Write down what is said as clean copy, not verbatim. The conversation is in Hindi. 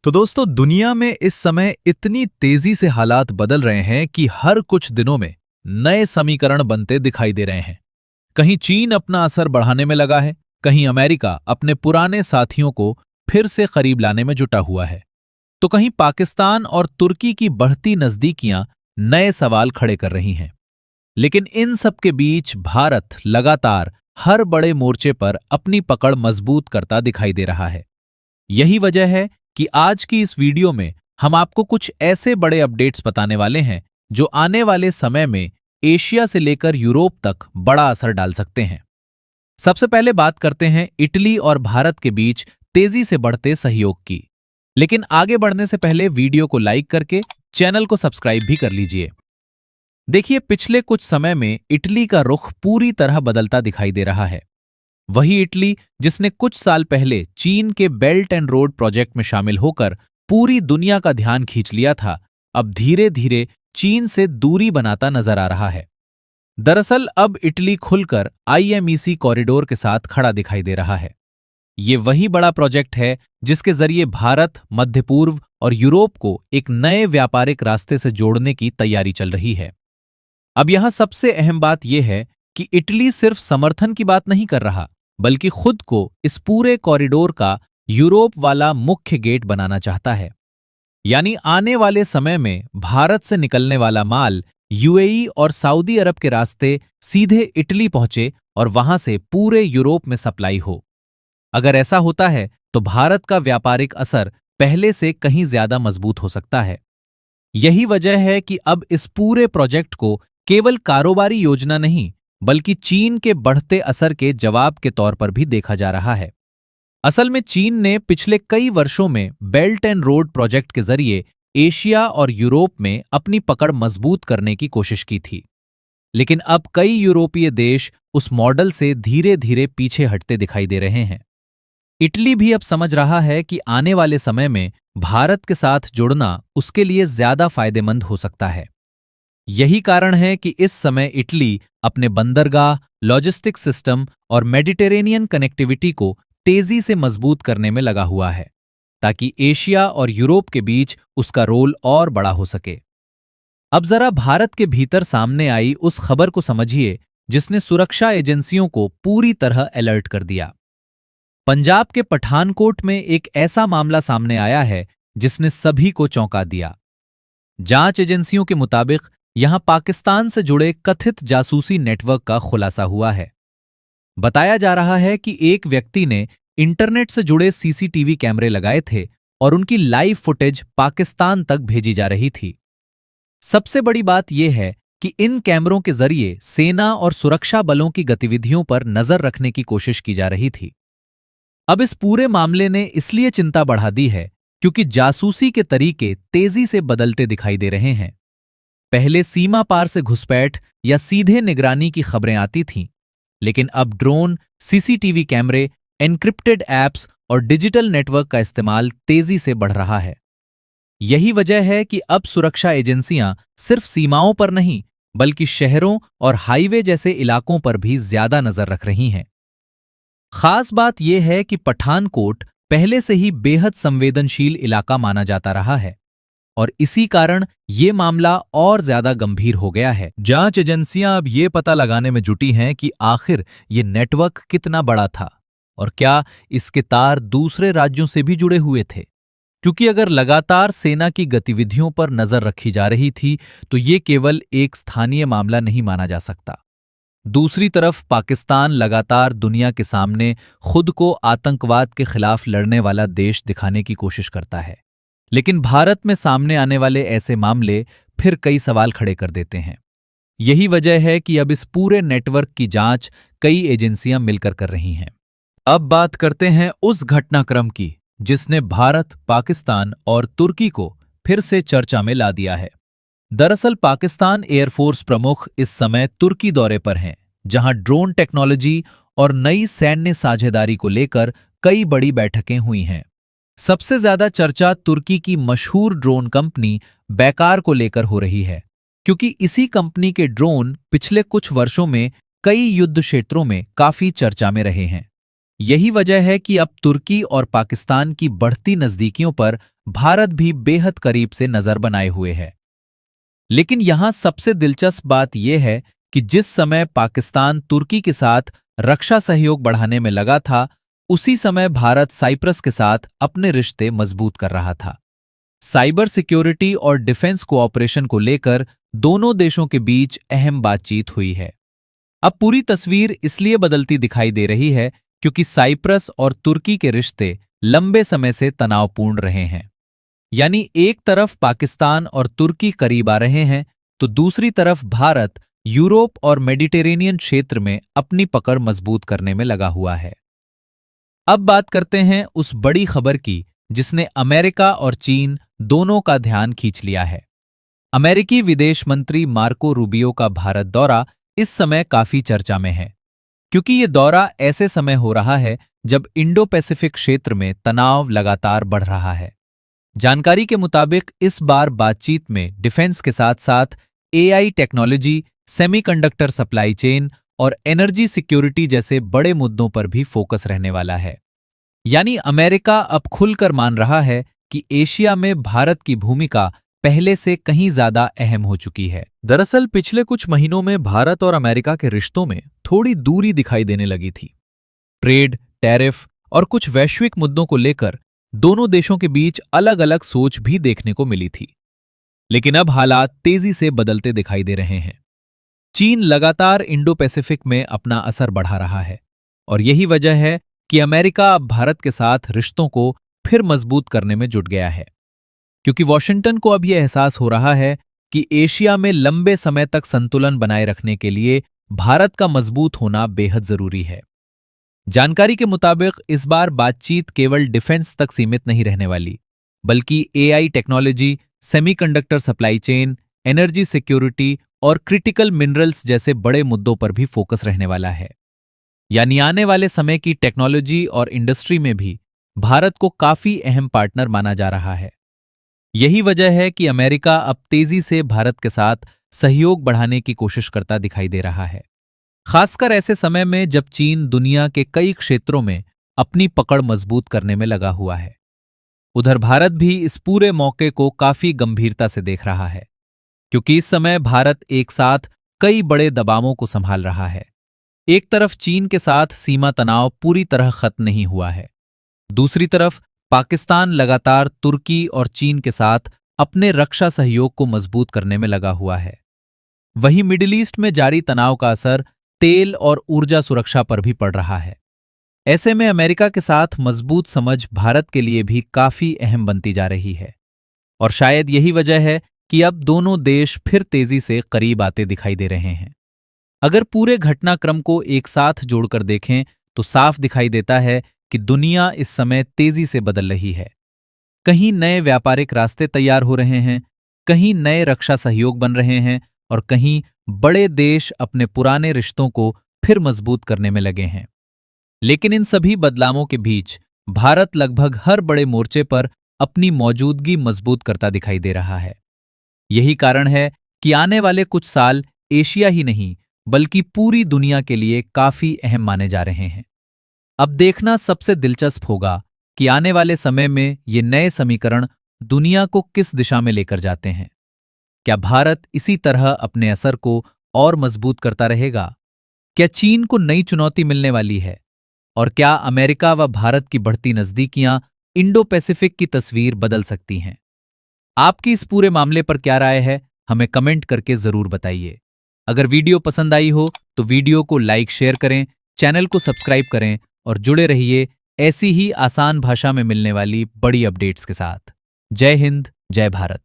तो दोस्तों, दुनिया में इस समय इतनी तेजी से हालात बदल रहे हैं कि हर कुछ दिनों में नए समीकरण बनते दिखाई दे रहे हैं। कहीं चीन अपना असर बढ़ाने में लगा है, कहीं अमेरिका अपने पुराने साथियों को फिर से करीब लाने में जुटा हुआ है, तो कहीं पाकिस्तान और तुर्की की बढ़ती नजदीकियां नए सवाल खड़े कर रही हैं। लेकिन इन सब के बीच भारत लगातार हर बड़े मोर्चे पर अपनी पकड़ मजबूत करता दिखाई दे रहा है। यही वजह है कि आज की इस वीडियो में हम आपको कुछ ऐसे बड़े अपडेट्स बताने वाले हैं जो आने वाले समय में एशिया से लेकर यूरोप तक बड़ा असर डाल सकते हैं। सबसे पहले बात करते हैं इटली और भारत के बीच तेजी से बढ़ते सहयोग की। लेकिन आगे बढ़ने से पहले वीडियो को लाइक करके चैनल को सब्सक्राइब भी कर लीजिए। देखिए, पिछले कुछ समय में इटली का रुख पूरी तरह बदलता दिखाई दे रहा है। वही इटली जिसने कुछ साल पहले चीन के बेल्ट एंड रोड प्रोजेक्ट में शामिल होकर पूरी दुनिया का ध्यान खींच लिया था, अब धीरे धीरे चीन से दूरी बनाता नजर आ रहा है। दरअसल अब इटली खुलकर आईएमईसी कॉरिडोर के साथ खड़ा दिखाई दे रहा है। ये वही बड़ा प्रोजेक्ट है जिसके जरिए भारत, मध्य पूर्व और यूरोप को एक नए व्यापारिक रास्ते से जोड़ने की तैयारी चल रही है। अब यहां सबसे अहम बात यह है कि इटली सिर्फ समर्थन की बात नहीं कर रहा, बल्कि खुद को इस पूरे कॉरिडोर का यूरोप वाला मुख्य गेट बनाना चाहता है। यानी आने वाले समय में भारत से निकलने वाला माल यूएई और सऊदी अरब के रास्ते सीधे इटली पहुंचे और वहां से पूरे यूरोप में सप्लाई हो। अगर ऐसा होता है तो भारत का व्यापारिक असर पहले से कहीं ज्यादा मजबूत हो सकता है। यही वजह है कि अब इस पूरे प्रोजेक्ट को केवल कारोबारी योजना नहीं, बल्कि चीन के बढ़ते असर के जवाब के तौर पर भी देखा जा रहा है। असल में चीन ने पिछले कई वर्षों में बेल्ट एंड रोड प्रोजेक्ट के जरिए एशिया और यूरोप में अपनी पकड़ मजबूत करने की कोशिश की थी। लेकिन अब कई यूरोपीय देश उस मॉडल से धीरे धीरे पीछे हटते दिखाई दे रहे हैं। इटली भी अब समझ रहा है कि आने वाले समय में भारत के साथ जुड़ना उसके लिए ज्यादा फायदेमंद हो सकता है। यही कारण है कि इस समय इटली अपने बंदरगाह, लॉजिस्टिक सिस्टम और मेडिटेरेनियन कनेक्टिविटी को तेजी से मजबूत करने में लगा हुआ है, ताकि एशिया और यूरोप के बीच उसका रोल और बड़ा हो सके। अब जरा भारत के भीतर सामने आई उस खबर को समझिए जिसने सुरक्षा एजेंसियों को पूरी तरह अलर्ट कर दिया। पंजाब के पठानकोट में एक ऐसा मामला सामने आया है जिसने सभी को चौंका दिया। जांच एजेंसियों के मुताबिक यहां पाकिस्तान से जुड़े कथित जासूसी नेटवर्क का खुलासा हुआ है। बताया जा रहा है कि एक व्यक्ति ने इंटरनेट से जुड़े सीसीटीवी कैमरे लगाए थे और उनकी लाइव फुटेज पाकिस्तान तक भेजी जा रही थी। सबसे बड़ी बात यह है कि इन कैमरों के जरिए सेना और सुरक्षा बलों की गतिविधियों पर नजर रखने की कोशिश की जा रही थी। अब इस पूरे मामले ने इसलिए चिंता बढ़ा दी है क्योंकि जासूसी के तरीके तेजी से बदलते दिखाई दे रहे हैं। पहले सीमा पार से घुसपैठ या सीधे निगरानी की खबरें आती थीं, लेकिन अब ड्रोन, सीसीटीवी कैमरे, एन्क्रिप्टेड ऐप्स और डिजिटल नेटवर्क का इस्तेमाल तेजी से बढ़ रहा है। यही वजह है कि अब सुरक्षा एजेंसियां सिर्फ सीमाओं पर नहीं, बल्कि शहरों और हाईवे जैसे इलाकों पर भी ज्यादा नजर रख रही हैं। खास बात यह है कि पठानकोट पहले से ही बेहद संवेदनशील इलाका माना जाता रहा है और इसी कारण ये मामला और ज्यादा गंभीर हो गया है। जांच एजेंसियां अब ये पता लगाने में जुटी हैं कि आखिर ये नेटवर्क कितना बड़ा था और क्या इसके तार दूसरे राज्यों से भी जुड़े हुए थे। क्योंकि अगर लगातार सेना की गतिविधियों पर नजर रखी जा रही थी तो ये केवल एक स्थानीय मामला नहीं माना जा सकता। दूसरी तरफ पाकिस्तान लगातार दुनिया के सामने खुद को आतंकवाद के खिलाफ लड़ने वाला देश दिखाने की कोशिश करता है। लेकिन भारत में सामने आने वाले ऐसे मामले फिर कई सवाल खड़े कर देते हैं। यही वजह है कि अब इस पूरे नेटवर्क की जांच कई एजेंसियां मिलकर कर रही हैं। अब बात करते हैं उस घटनाक्रम की जिसने भारत, पाकिस्तान और तुर्की को फिर से चर्चा में ला दिया है। दरअसल पाकिस्तान एयरफोर्स प्रमुख इस समय तुर्की दौरे पर हैं, जहां ड्रोन टेक्नोलॉजी और नई सैन्य साझेदारी को लेकर कई बड़ी बैठकें हुई हैं। सबसे ज्यादा चर्चा तुर्की की मशहूर ड्रोन कंपनी बैकार को लेकर हो रही है, क्योंकि इसी कंपनी के ड्रोन पिछले कुछ वर्षों में कई युद्ध क्षेत्रों में काफी चर्चा में रहे हैं। यही वजह है कि अब तुर्की और पाकिस्तान की बढ़ती नजदीकियों पर भारत भी बेहद करीब से नजर बनाए हुए है। लेकिन यहां सबसे दिलचस्प बात यह है कि जिस समय पाकिस्तान तुर्की के साथ रक्षा सहयोग बढ़ाने में लगा था, उसी समय भारत साइप्रस के साथ अपने रिश्ते मजबूत कर रहा था। साइबर सिक्योरिटी और डिफेंस कोऑपरेशन को लेकर दोनों देशों के बीच अहम बातचीत हुई है। अब पूरी तस्वीर इसलिए बदलती दिखाई दे रही है क्योंकि साइप्रस और तुर्की के रिश्ते लंबे समय से तनावपूर्ण रहे हैं। यानी एक तरफ पाकिस्तान और तुर्की करीब आ रहे हैं, तो दूसरी तरफ भारत यूरोप और मेडिटेरेनियन क्षेत्र में अपनी पकड़ मजबूत करने में लगा हुआ है। अब बात करते हैं उस बड़ी खबर की जिसने अमेरिका और चीन दोनों का ध्यान खींच लिया है। अमेरिकी विदेश मंत्री मार्को रूबियो का भारत दौरा इस समय काफी चर्चा में है, क्योंकि ये दौरा ऐसे समय हो रहा है जब इंडो पैसिफिक क्षेत्र में तनाव लगातार बढ़ रहा है। जानकारी के मुताबिक इस बार बातचीत में डिफेंस के साथ साथ AI technology, semiconductor supply chain और एनर्जी सिक्योरिटी जैसे बड़े मुद्दों पर भी फोकस रहने वाला है। यानी अमेरिका अब खुलकर मान रहा है कि एशिया में भारत की भूमिका पहले से कहीं ज्यादा अहम हो चुकी है। दरअसल पिछले कुछ महीनों में भारत और अमेरिका के रिश्तों में थोड़ी दूरी दिखाई देने लगी थी। ट्रेड, टैरिफ और कुछ वैश्विक मुद्दों को लेकर दोनों देशों के बीच अलग अलग सोच भी देखने को मिली थी। लेकिन अब हालात तेजी से बदलते दिखाई दे रहे हैं। चीन लगातार इंडो पैसिफिक में अपना असर बढ़ा रहा है और यही वजह है कि अमेरिका अब भारत के साथ रिश्तों को फिर मजबूत करने में जुट गया है, क्योंकि वॉशिंगटन को अब यह एहसास हो रहा है कि एशिया में लंबे समय तक संतुलन बनाए रखने के लिए भारत का मजबूत होना बेहद जरूरी है। जानकारी के मुताबिक इस बार बातचीत केवल डिफेंस तक सीमित नहीं रहने वाली, बल्कि AI technology, semiconductor supply chain, energy security और क्रिटिकल मिनरल्स जैसे बड़े मुद्दों पर भी फोकस रहने वाला है। यानी आने वाले समय की टेक्नोलॉजी और इंडस्ट्री में भी भारत को काफी अहम पार्टनर माना जा रहा है। यही वजह है कि अमेरिका अब तेजी से भारत के साथ सहयोग बढ़ाने की कोशिश करता दिखाई दे रहा है, खासकर ऐसे समय में जब चीन दुनिया के कई क्षेत्रों में अपनी पकड़ मजबूत करने में लगा हुआ है। उधर भारत भी इस पूरे मौके को काफी गंभीरता से देख रहा है, क्योंकि इस समय भारत एक साथ कई बड़े दबावों को संभाल रहा है। एक तरफ चीन के साथ सीमा तनाव पूरी तरह खत्म नहीं हुआ है, दूसरी तरफ पाकिस्तान लगातार तुर्की और चीन के साथ अपने रक्षा सहयोग को मजबूत करने में लगा हुआ है। वहीं मिडिल ईस्ट में जारी तनाव का असर तेल और ऊर्जा सुरक्षा पर भी पड़ रहा है। ऐसे में अमेरिका के साथ मजबूत समझ भारत के लिए भी काफी अहम बनती जा रही है और शायद यही वजह है कि अब दोनों देश फिर तेजी से करीब आते दिखाई दे रहे हैं। अगर पूरे घटनाक्रम को एक साथ जोड़कर देखें तो साफ दिखाई देता है कि दुनिया इस समय तेजी से बदल रही है। कहीं नए व्यापारिक रास्ते तैयार हो रहे हैं, कहीं नए रक्षा सहयोग बन रहे हैं और कहीं बड़े देश अपने पुराने रिश्तों को फिर मजबूत करने में लगे हैं। लेकिन इन सभी बदलावों के बीच भारत लगभग हर बड़े मोर्चे पर अपनी मौजूदगी मजबूत करता दिखाई दे रहा है। यही कारण है कि आने वाले कुछ साल एशिया ही नहीं बल्कि पूरी दुनिया के लिए काफी अहम माने जा रहे हैं। अब देखना सबसे दिलचस्प होगा कि आने वाले समय में ये नए समीकरण दुनिया को किस दिशा में लेकर जाते हैं। क्या भारत इसी तरह अपने असर को और मजबूत करता रहेगा? क्या चीन को नई चुनौती मिलने वाली है? और क्या अमेरिका व भारत की बढ़ती नजदीकियां इंडो पैसिफिक की तस्वीर बदल सकती हैं? आपकी इस पूरे मामले पर क्या राय है, हमें कमेंट करके जरूर बताइए। अगर वीडियो पसंद आई हो तो वीडियो को लाइक शेयर करें, चैनल को सब्सक्राइब करें और जुड़े रहिए ऐसी ही आसान भाषा में मिलने वाली बड़ी अपडेट्स के साथ। जय हिंद, जय भारत।